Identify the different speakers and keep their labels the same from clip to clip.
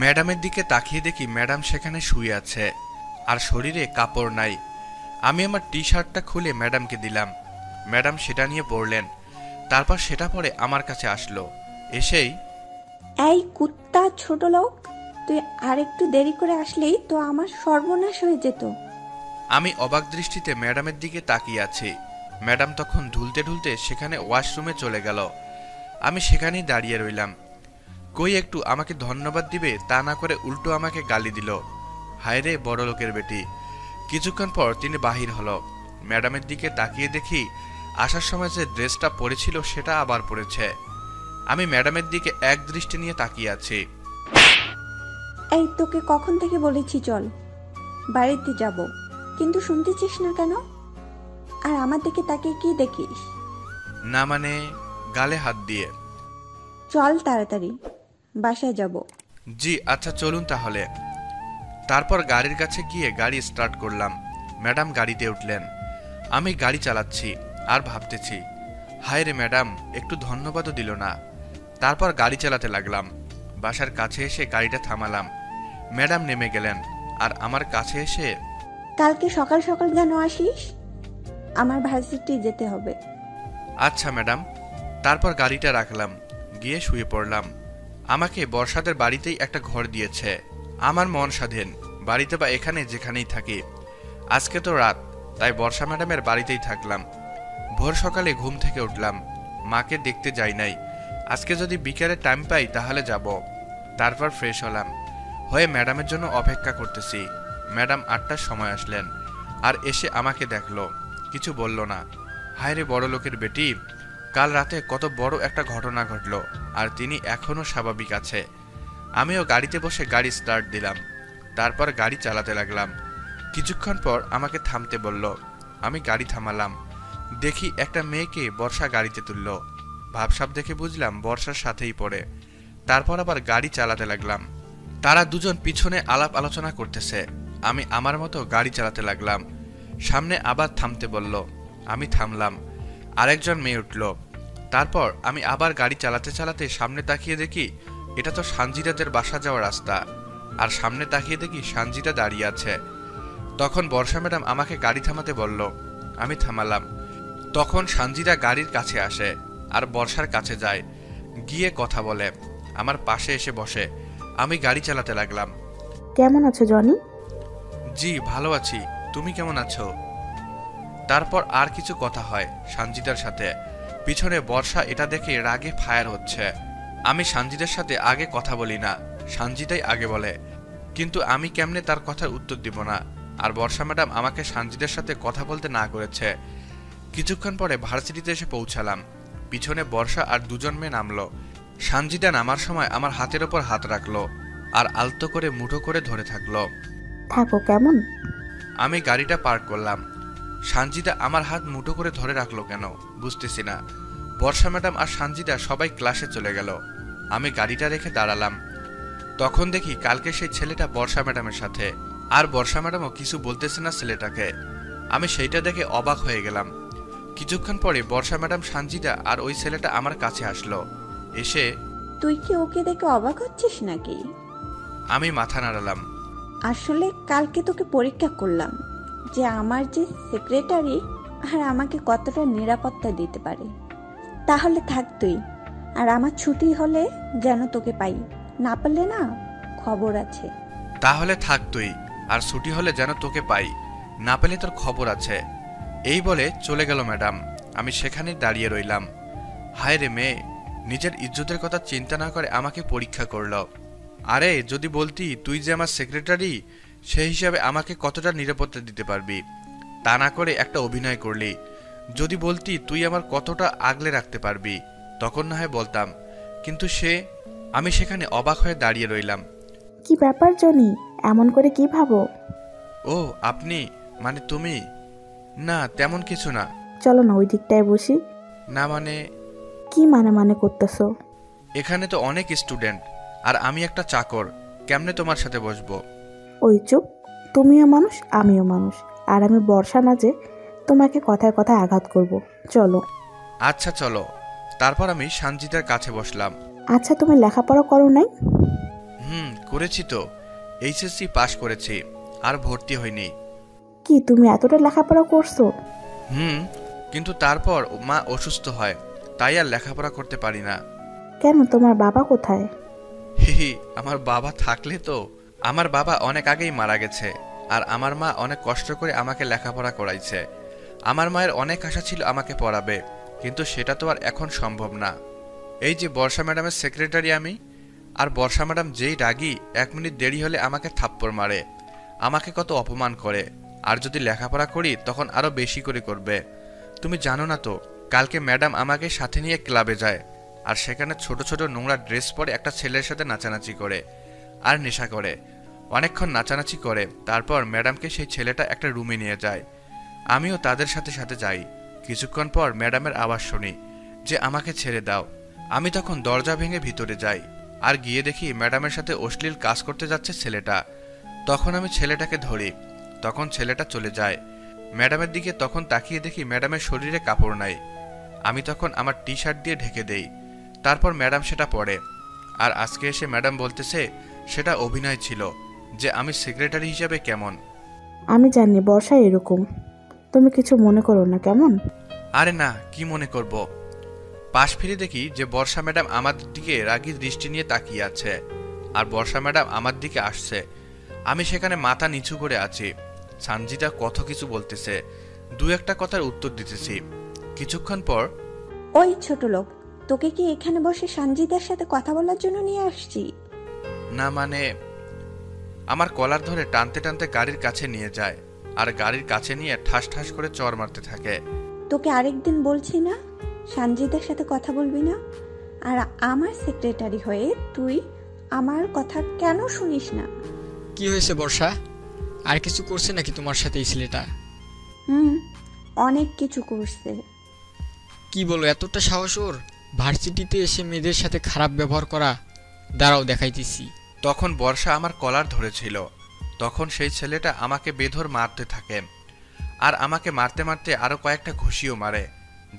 Speaker 1: ম্যাডামের দিকে তাকিয়ে দেখি ম্যাডাম সেখানে শুয়ে আছে আর শরীরে কাপড় নাই। আমি আমার টি শার্টটা খুলে ম্যাডামকে দিলাম। ম্যাডাম সেটা নিয়ে পরলেন। তারপর সেটা পরে আমার কাছে আসলো। এসেই,
Speaker 2: এই কুত্তা ছোট লোক, তুই আর একটু দেরি করে আসলেই তো আমার সর্বনাশ হয়ে যেত।
Speaker 1: আমি অবাক দৃষ্টিতে ম্যাডামের দিকে তাকিয়ে আছি। ম্যাডাম তখন ঢুলতে ঢুলতে সেখানে ওয়াশরুমে চলে গেল। আমি সেখানেই দাঁড়িয়ে রইলাম। কই একটু আমাকে ধন্যবাদ দিবে তা না করে উল্টো আমাকে গালি দিল। হায় রে বড় লোকের বেটি। কিছুক্ষণ পর তিনি বাহির হলো। ম্যাডামের দিকে তাকিয়ে দেখি আসার সময় যে ড্রেসটা পরেছিল সেটা আবার পরেছে। আমি ম্যাডামের দিকে এক দৃষ্টি নিয়ে তাকিয়ে আছি।
Speaker 2: এই তোকে কখন থেকে বলেছি চল, বাড়িতে যাব, কিন্তু শুনতেছিস না কেন? আর আমার দিকে তাকিয়ে কি দেখিস?
Speaker 1: না মানে, গালে হাত দিয়ে।
Speaker 2: চল তাড়াতাড়ি, বাসায় যাব।
Speaker 1: জি আচ্ছা চলুন তাহলে। তারপর গাড়ির কাছে গিয়ে গাড়ি স্টার্ট করলাম। ম্যাডাম গাড়িতে উঠলেন। আমি গাড়ি চালাচ্ছি আর ভাবতেছি, হায় রে ম্যাডাম একটু ধন্যবাদও দিল না। তারপর গাড়ি চালাতে লাগলাম। বাসার কাছে এসে গাড়িটা থামালাম। ম্যাডাম নেমে গেলেন আর আমার কাছে এসে,
Speaker 2: কালকে সকাল সকাল যেন আসিস, আমার ভার্সিটি যেতে হবে।
Speaker 1: আচ্ছা ম্যাডাম। তারপর গাড়িটা রাখলাম, গিয়ে শুয়ে পড়লাম। আমাকে বর্ষাদের বাড়িতেই একটা ঘর দিয়েছে। আমার মন স্বাধীন, বাড়িতে বা এখানে যেখানেই থাকি। আজকে তো রাত, তাই বর্ষা ম্যাডামের বাড়িতেই থাকলাম। ভোর সকালে ঘুম থেকে উঠলাম। মাকে দেখতে যাই নাই। আজকে যদি বিকেলে টাইম পাই তাহলে যাব। তারপর ফ্রেশ হলাম, হয়ে ম্যাডামের জন্য অপেক্ষা করতেছি। ম্যাডাম 8টার সময় আসলেন আর এসে আমাকে দেখলো, কিছু বলল না। হায় রে বড় লোকের বেটি, কাল রাতে কত বড় একটা ঘটনা ঘটলো আর তিনি এখনো স্বাভাবিক আছে। আমিও গাড়িতে বসে গাড়ি স্টার্ট দিলাম। তারপর গাড়ি চালাতে লাগলাম। কিছুক্ষণ পর আমাকে থামতে বলল। আমি গাড়ি থামালাম। দেখি একটা মেয়েকে বর্ষা গাড়িতে তুলল। ভাবসাব দেখে বুঝলাম বর্ষার সাথেই পড়ে। তারপর আবার গাড়ি চালাতে লাগলাম। তারা দুজন পিছনে আলাপ আলোচনা করতেছে। আমি আমার মতো গাড়ি চালাতে লাগলাম। সামনে আবার থামতে বলল। আমি থামলাম। আরেকজন মেয়ে উঠল। তারপর আমি আবার গাড়ি চালাতে চালাতে সামনে তাকিয়ে দেখি এটা তো সানজিদাদের বাসা যাওয়ার রাস্তা। আর সামনে তাকিয়ে দেখি সানজিদা দাঁড়িয়ে আছে। তখন বর্ষা ম্যাডাম আমাকে গাড়ি থামাতে বলল। আমি থামালাম। তখন সানজিদা গাড়ির কাছে আসে আর বর্ষার কাছে যায়, গিয়ে কথা বলে। আমার পাশে এসে বসে। আমি গাড়ি চালাতে লাগলাম।
Speaker 3: কেমন আছো জনি?
Speaker 1: জি ভালো আছি, তুমি কেমন আছো? তারপর আর কিছু কথা হয় সানজিদার সাথে। পিছনে বর্ষা এটা দেখে রাগে ফায়ার হচ্ছে। আমি সানজিদার সাথে আগে কথা বলি না, সানজিদাই আগে বলে। কিন্তু আমি কেমনে তার কথার উত্তর দিব না। আর বর্ষা ম্যাডাম আমাকে সানজিদার সাথে কথা বলতে না করেছে। কিছুক্ষণ পরে ভার্সিটিতে এসে পৌঁছালাম। পিছনে বর্ষা আর দুজন মেয়ে নামলো। সানজিদা নামার সময় আমার হাতের ওপর হাত রাখলো আর আলতো করে মুঠো করে ধরে থাকলো।
Speaker 3: থাকো কেমন?
Speaker 1: আমি গাড়িটা পার্ক করলাম। সানজিদা আমার হাত মুঠো করে ধরে রাখলো কেন বুঝতেছি না। বর্ষা ম্যাডাম আর সানজিদা সবাই ক্লাসে চলে গেল। আমি গাড়িটা রেখে দাঁড়ালাম। তখন দেখি কালকে সেই ছেলেটা বর্ষা ম্যাডামের সাথে। আর বর্ষা ম্যাডামও কিছু বলতেছে না ছেলেটাকে। আমি সেইটা দেখে অবাক হয়ে গেলাম। কিছুক্ষণ পরে বর্ষা ম্যাডাম, সানজিদা আর ওই ছেলেটা আমার কাছে আসলো। এসে,
Speaker 2: তুই কি ওকে দেখে অবাক হচ্ছিস নাকি?
Speaker 1: আমি মাথা নাড়ালাম।
Speaker 2: আসলে কালকে তোকে পরীক্ষা করলাম যে আমার যে সেক্রেটারি আর আমাকে কতটা নিরাপত্তা দিতে পারে। তাহলে থাক তুই, আর আমার ছুটি হলে যেন তোকে পাই, না পারলে না খবর আছে।
Speaker 1: তাহলে থাক তুই, আর ছুটি হলে যেন তোকে পাই, না পেলে তোর খবর আছে। এই বলে চলে গেল ম্যাডাম। আমি সেখানেই দাঁড়িয়ে রইলাম। হায় রে মেয়ে, নিজের ইজ্জতের কথা চিন্তা না করে আমাকে পরীক্ষা করল। আরে যদি বলতি তুই যে আমার সেক্রেটারি, সেই হিসাবে আমাকে কতটা নিরাপত্তা দিতে পারবি, তা না করে একটা অভিনয় করলি। যদি বলতি তুই আমার কতটা আগলে রাখতে পারবি, তখন না হয় বলতাম। কিন্তু আমি সেখানে অবাক হয়ে দাঁড়িয়ে রইলাম।
Speaker 3: কি ব্যাপার জনি, এমন করে কি ভাবো?
Speaker 1: ও আপনি, মানে তুমি? না তেমন কিছু না।
Speaker 3: চলো না ওই দিকটায় বসি।
Speaker 1: না মানে?
Speaker 3: কি মানে মানে করতেছো?
Speaker 1: এখানে তো অনেক স্টুডেন্ট আর আমি একটা চাকর, কেমনে তোমার সাথে বসবো?
Speaker 3: ওই চুপ, তুমিও মানুষ আমিও মানুষ, আর আমি বর্ষা না যে তোমাকে কথায় কথায় আঘাত করব। চলো।
Speaker 1: আচ্ছা চলো। তারপর আমি সানজিদার কাছে বসলাম।
Speaker 3: আচ্ছা তুমি লেখাপড়া করো নাই?
Speaker 1: করেছি তো, এইচএসসি পাশ করেছি, আর ভর্তি হয়নি।
Speaker 3: কি তুমি এতটা লেখাপড়া করছো?
Speaker 1: হুম, কিন্তু তারপর মা অসুস্থ হয়, তাই আর লেখাপড়া করতে পারি না।
Speaker 3: কেন, তোমার বাবা কোথায়?
Speaker 1: হি, আমার বাবা থাকলে তো। আমার বাবা অনেক আগেই মারা গেছে, আর আমার মা অনেক কষ্ট করে আমাকে লেখাপড়া করাইছে। আমার মায়ের অনেক আশা ছিল আমাকে পড়াবে, কিন্তু সেটা তো আর এখন সম্ভব না। এই যে বর্ষা ম্যাডামের সেক্রেটারি আমি, আর বর্ষা ম্যাডাম যেই রাগী, 1 মিনিট দেরি হলে আমাকে থাপ্পড় মারে, আমাকে কত অপমান করে। আর যদি লেখাপড়া করি তখন আরো বেশি করে করবে। তুমি জানো না তো, কালকে ম্যাডাম আমাকে সাথে নিয়ে ক্লাবে যায়, আর সেখানে ছোট ছোট নোংরা ড্রেস পরে একটা ছেলের সাথে নাচানাচি করে আর নেশা করে। অনেকক্ষণ নাচানাচি করে, তারপর ম্যাডামকে সেই ছেলেটা একটা রুমে নিয়ে যায়। আমিও তাদের সাথে সাথে যাই। কিছুক্ষণ পর ম্যাডামের আওয়াজ শুনি যে আমাকে ছেড়ে দাও। আমি তখন দরজা ভেঙে ভিতরে যাই, আর গিয়ে দেখি ম্যাডামের সাথে অশ্লীল কাজ করতে যাচ্ছে ছেলেটা। তখন আমি ছেলেটাকে ধরি, তখন ছেলেটা চলে যায়। ম্যাডামের দিকে তখন তাকিয়ে দেখি ম্যাডামের শরীরে কাপড় নাই। আমি তখন আমার টি শার্ট দিয়ে ঢেকে দেই। তারপর ম্যাডাম সেটা পরে, আর আজকে এসে ম্যাডাম বলতেছে সেটা অভিনয় ছিল, যে আমি সেক্রেটারি হিসাবে কেমন।
Speaker 3: আমি জানি বর্ষা এরকম, তুমি কিছু মনে করো না, কেমন?
Speaker 1: আরে না, কি মনে করব। পাশ ফিরে দেখি যে বর্ষা ম্যাডাম আমার দিকে রাগী দৃষ্টি নিয়ে তাকিয়ে আছে, আর বর্ষা ম্যাডাম আমার দিকে আসছে। আমি সেখানে মাথা নিচু করে আছি। সানজিদা কত কিছু বলতেছে, দু একটা কথার উত্তর দিতেছি। কিছুক্ষণ পর,
Speaker 2: ওই ছোট লোক, তোকে কি এখানে বসে সানজিদার সাথে কথা বলার জন্য নিয়ে আসছি?
Speaker 1: না মানে, আমার কলার ধরে টানতে টানতে গাড়ির কাছে নিয়ে যায়, আর গাড়ির কাছে নিয়ে ঠাস ঠাস করে চড় মারতে থাকে।
Speaker 2: তোকে আরেকদিন বলছি না সানজিদার সাথে কথা বলবি না? আর আমার সেক্রেটারি হয়ে তুই আমার কথা কেন শুনিস না?
Speaker 4: কি হয়েছে বর্ষা? আর কিছু করছে নাকি তোমার সাথে এই ছেলেটা?
Speaker 2: অনেক কিছু করছে।
Speaker 4: কি বলো, এতটা সাহস ওর? ভার্সিটিতে এসে মেয়েদের সাথে খারাপ ব্যবহার করা? দাঁড়াও দেখাইতেছি।
Speaker 1: তখন বর্ষা আমার কলার ধরেছিল। তখন সেই ছেলেটা আমাকে বেধর মারতে থাকে, আর আমাকে মারতে মারতে আরো কয়েকটা ঘুষিও মারে,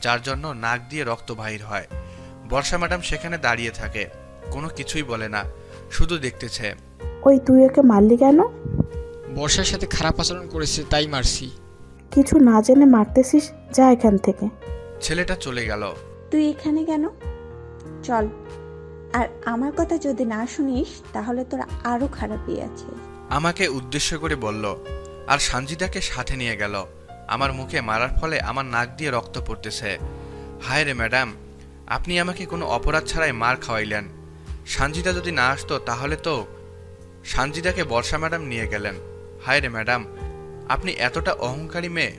Speaker 1: যার জন্য নাক দিয়ে রক্ত বাহির হয়। বর্ষা ম্যাডাম সেখানে দাঁড়িয়ে থাকে, কোনো কিছুই বলে না, শুধু দেখতেছে।
Speaker 3: ওই তুই ওকে মারলি কেন?
Speaker 4: বর্ষার সাথে খারাপ আচরণ করেছে তাই মারছি।
Speaker 3: কিছু না জেনে মারতেছিস, যা এখান থেকে।
Speaker 1: ছেলেটা চলে গেল।
Speaker 2: তুই এখানে কেন? চল, আর আমার কথা যদি না শুনিস তাহলে তোর আরো খারাপই আছে।
Speaker 1: আমাকে উদ্দেশ্য করে বলল, আর সানজিদাকে সাথে নিয়ে গেল। আমার মুখে মারার ফলে আমার নাক দিয়ে রক্ত পড়তেছে। হায় রে ম্যাডাম, আপনি আমাকে কোনো অপরাধ ছাড়াই মার খাওয়াইলেন। সানজিদা যদি না আসতো তাহলে তো। সানজিদাকে বর্ষা ম্যাডাম নিয়ে গেলেন। হায় রে ম্যাডাম, আপনি এতটা অহংকারী মেয়ে